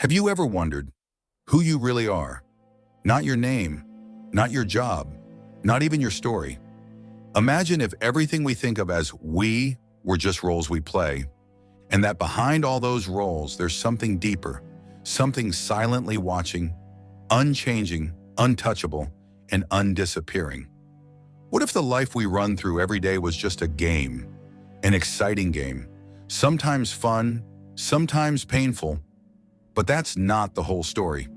Have you ever wondered who you really are? Not your name, not your job, not even your story. Imagine if everything we think of as we were just roles we play, and that behind all those roles there's something deeper, something silently watching, unchanging, untouchable, and undisappearing. What if the life we run through every day was just a game, an exciting game, sometimes fun, sometimes painful, but that's not the whole story.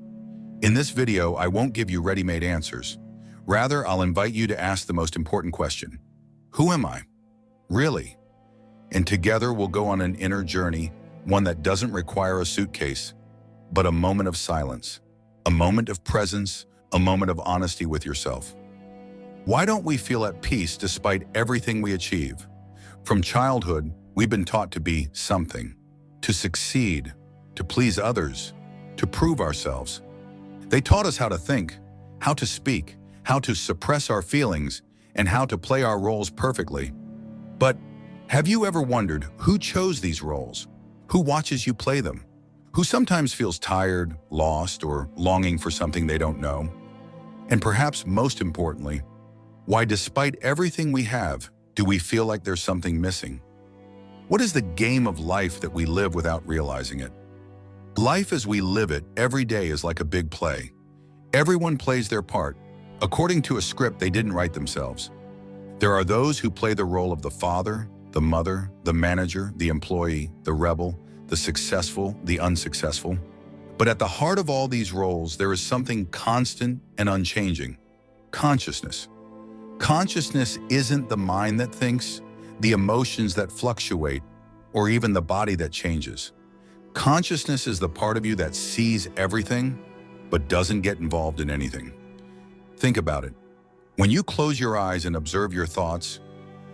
In this video, I won't give you ready-made answers. Rather, I'll invite you to ask the most important question. Who am I? Really? And together we'll go on an inner journey, one that doesn't require a suitcase, but a moment of silence, a moment of presence, a moment of honesty with yourself. Why don't we feel at peace despite everything we achieve? From childhood, we've been taught to be something, to succeed, to please others, to prove ourselves. They taught us how to think, how to speak, how to suppress our feelings, and how to play our roles perfectly. But have you ever wondered who chose these roles? Who watches you play them? Who sometimes feels tired, lost, or longing for something they don't know? And perhaps most importantly, why despite everything we have, do we feel like there's something missing? What is the game of life that we live without realizing it? Life as we live it every day is like a big play. Everyone plays their part, according to a script they didn't write themselves. There are those who play the role of the father, the mother, the manager, the employee, the rebel, the successful, the unsuccessful. But at the heart of all these roles, there is something constant and unchanging: consciousness. Consciousness isn't the mind that thinks, the emotions that fluctuate, or even the body that changes. Consciousness is the part of you that sees everything, but doesn't get involved in anything. Think about it. When you close your eyes and observe your thoughts,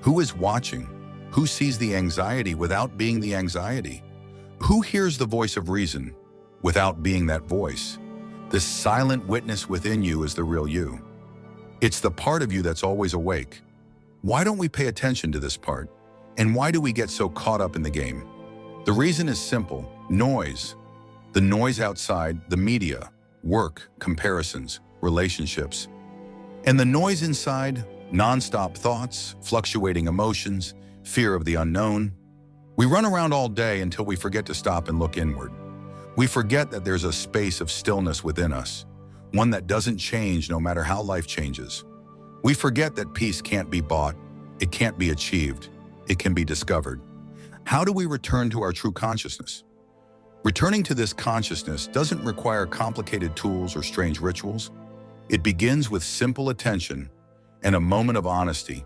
who is watching? Who sees the anxiety without being the anxiety? Who hears the voice of reason without being that voice? This silent witness within you is the real you. It's the part of you that's always awake. Why don't we pay attention to this part? And why do we get so caught up in the game? The reason is simple: noise. The noise outside, the media, work, comparisons, relationships. And the noise inside, non-stop thoughts, fluctuating emotions, fear of the unknown. We run around all day until we forget to stop and look inward. We forget that there's a space of stillness within us, one that doesn't change no matter how life changes. We forget that peace can't be bought, it can't be achieved, it can be discovered. How do we return to our true consciousness? Returning to this consciousness doesn't require complicated tools or strange rituals. It begins with simple attention and a moment of honesty.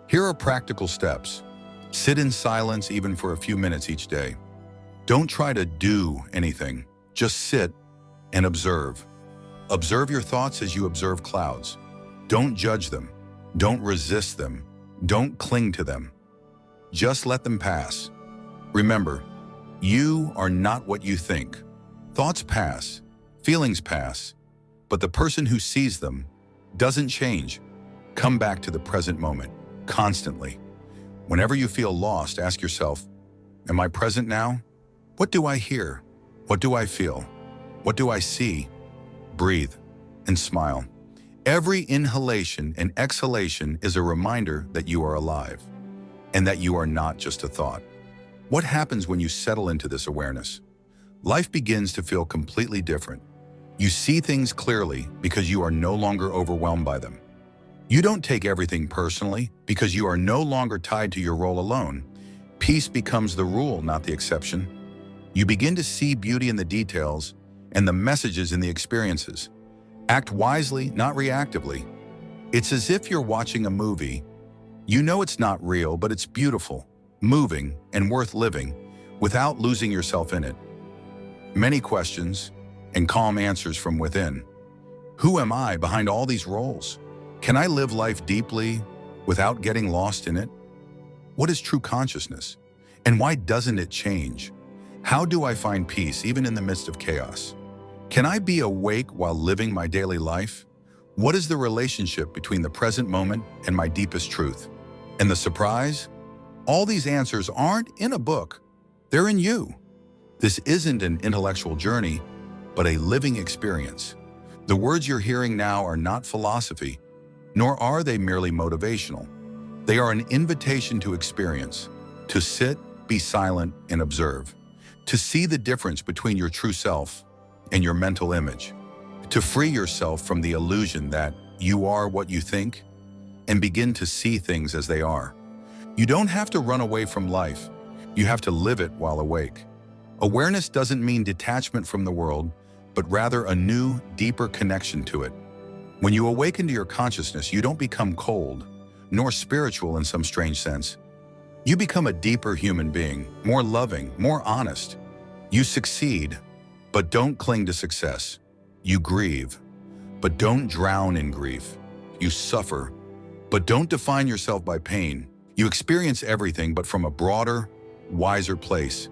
Here are practical steps. Sit in silence even for a few minutes each day. Don't try to do anything. Just sit and observe. Observe your thoughts as you observe clouds. Don't judge them. Don't resist them. Don't cling to them. Just let them pass. Remember, you are not what you think. Thoughts pass, feelings pass, but the person who sees them doesn't change. Come back to the present moment, constantly. Whenever you feel lost, ask yourself, am I present now? What do I hear? What do I feel? What do I see? Breathe and smile. Every inhalation and exhalation is a reminder that you are alive and that you are not just a thought. What happens when you settle into this awareness? Life begins to feel completely different. You see things clearly because you are no longer overwhelmed by them. You don't take everything personally because you are no longer tied to your role alone. Peace becomes the rule, not the exception. You begin to see beauty in the details and the messages in the experiences. Act wisely, not reactively. It's as if you're watching a movie. You know it's not real, but it's beautiful, moving, and worth living without losing yourself in it. Many questions and calm answers from within. Who am I behind all these roles? Can I live life deeply without getting lost in it? What is true consciousness? And why doesn't it change? How do I find peace even in the midst of chaos? Can I be awake while living my daily life? What is the relationship between the present moment and my deepest truth? And the surprise? All these answers aren't in a book. They're in you. This isn't an intellectual journey. but a living experience. The words you're hearing now are not philosophy, nor are they merely motivational. They are an invitation to experience, to sit, be silent, and observe, to see the difference between your true self and your mental image, to free yourself from the illusion that you are what you think and begin to see things as they are. You don't have to run away from life. You have to live it while awake. Awareness doesn't mean detachment from the world, but rather a new, deeper connection to it. When you awaken to your consciousness, you don't become cold, nor spiritual in some strange sense. You become a deeper human being, more loving, more honest. You succeed, but don't cling to success. You grieve, but don't drown in grief. You suffer, but don't define yourself by pain. You experience everything, but from a broader, wiser place.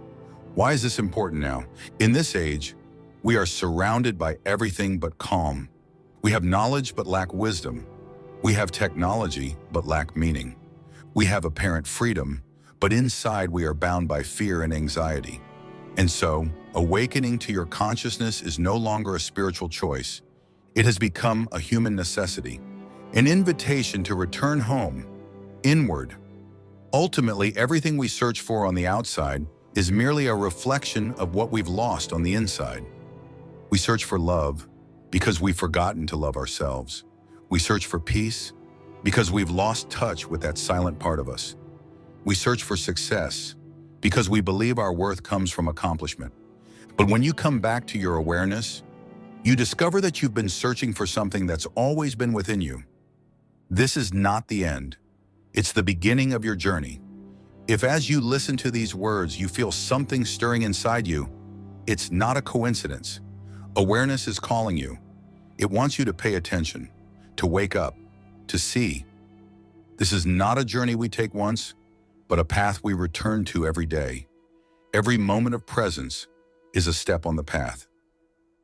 Why is this important now? In this age, we are surrounded by everything but calm. We have knowledge but lack wisdom. We have technology but lack meaning. We have apparent freedom, but inside we are bound by fear and anxiety. And so, awakening to your consciousness is no longer a spiritual choice. It has become a human necessity, an invitation to return home, inward. Ultimately, everything we search for on the outside is merely a reflection of what we've lost on the inside. We search for love because we've forgotten to love ourselves. We search for peace because we've lost touch with that silent part of us. We search for success because we believe our worth comes from accomplishment. But when you come back to your awareness, you discover that you've been searching for something that's always been within you. This is not the end. It's the beginning of your journey. If as you listen to these words, you feel something stirring inside you, it's not a coincidence. Awareness is calling you. It wants you to pay attention, to wake up, to see. This is not a journey we take once, but a path we return to every day. Every moment of presence is a step on the path.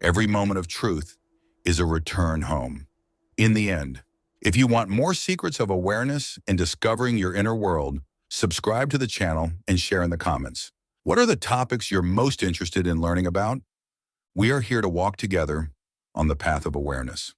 Every moment of truth is a return home. In the end, if you want more secrets of awareness and discovering your inner world, subscribe to the channel and share in the comments. What are the topics you're most interested in learning about? We are here to walk together on the path of awareness.